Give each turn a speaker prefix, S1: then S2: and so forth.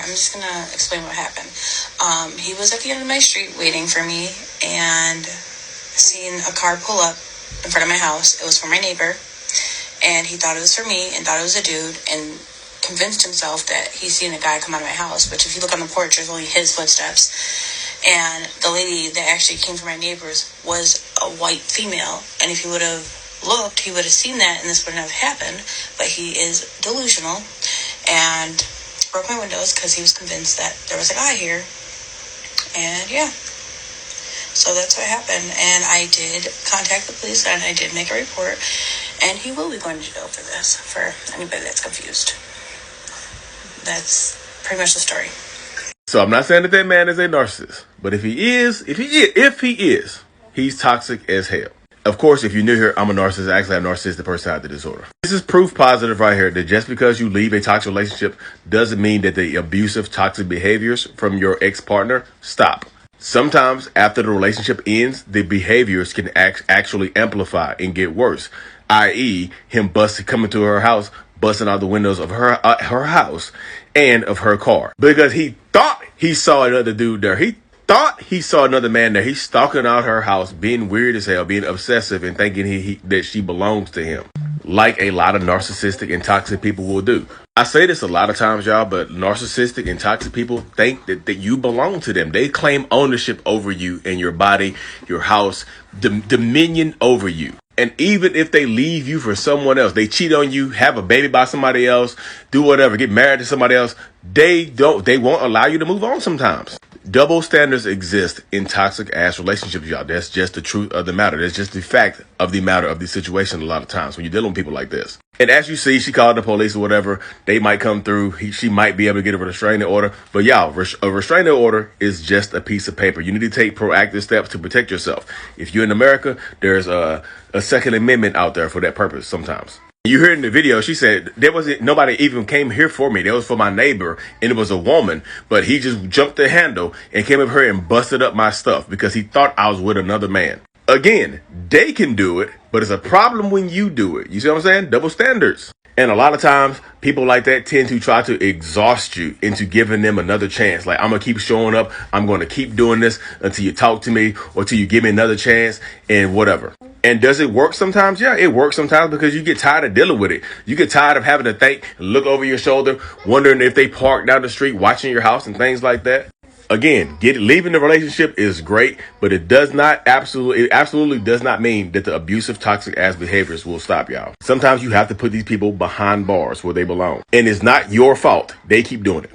S1: I'm just gonna explain what happened. He was at the end of my street waiting for me and seen a car pull up in front of my house. It was for my neighbor, and he thought it was for me and thought it was a dude, and convinced himself that he's seen a guy come out of my house, which if you look on the porch, there's only his footsteps. And the lady that actually came from my neighbors was a white female, and if he would have looked, he would have seen that and this wouldn't have happened. But he is delusional and broke my windows because he was convinced that there was a guy here. And yeah, so that's what happened. And I did contact the police and I did make a report, and he will be going to jail for this, for anybody that's confused. That's pretty much the story.
S2: So I'm not saying that man is a narcissist, but if he is, he's toxic as hell. Of course, if you're new here, I'm a narcissist. I actually have narcissistic personality disorder. This is proof positive right here that just because you leave a toxic relationship doesn't mean that the abusive, toxic behaviors from your ex-partner stop. Sometimes after the relationship ends, the behaviors can actually amplify and get worse, i.e. him coming to her house, busting out the windows of her house and of her car because he thought he saw another dude there. He thought he saw another man there. He's stalking out her house, being weird as hell, being obsessive, and thinking that she belongs to him, like a lot of narcissistic and toxic people will do. I say this a lot of times, y'all, but narcissistic and toxic people think that you belong to them. They claim ownership over you and your body, your house, dominion over you. And even if they leave you for someone else, they cheat on you, have a baby by somebody else, do whatever, get married to somebody else, they won't allow you to move on sometimes. Double standards exist in toxic ass relationships, y'all. That's just the truth of the matter. That's just the fact of the matter of the situation a lot of times when you're dealing with people like this. And as you see, she called the police or whatever. They might come through. She might be able to get a restraining order. But y'all, a restraining order is just a piece of paper. You need to take proactive steps to protect yourself. If you're in America, there's a Second Amendment out there for that purpose sometimes. You heard in the video, she said, nobody even came here for me. That was for my neighbor, and it was a woman, but he just jumped the handle and came up here and busted up my stuff because he thought I was with another man. Again, they can do it, but it's a problem when you do it. You see what I'm saying? Double standards. And a lot of times, people like that tend to try to exhaust you into giving them another chance. Like, I'm going to keep showing up. I'm going to keep doing this until you talk to me or till you give me another chance and whatever. And does it work sometimes? Yeah, it works sometimes because you get tired of dealing with it. You get tired of having to think, look over your shoulder, wondering if they park down the street, watching your house and things like that. Again, leaving the relationship is great, but it absolutely does not mean that the abusive, toxic ass behaviors will stop, y'all. Sometimes you have to put these people behind bars where they belong. And it's not your fault. They keep doing it.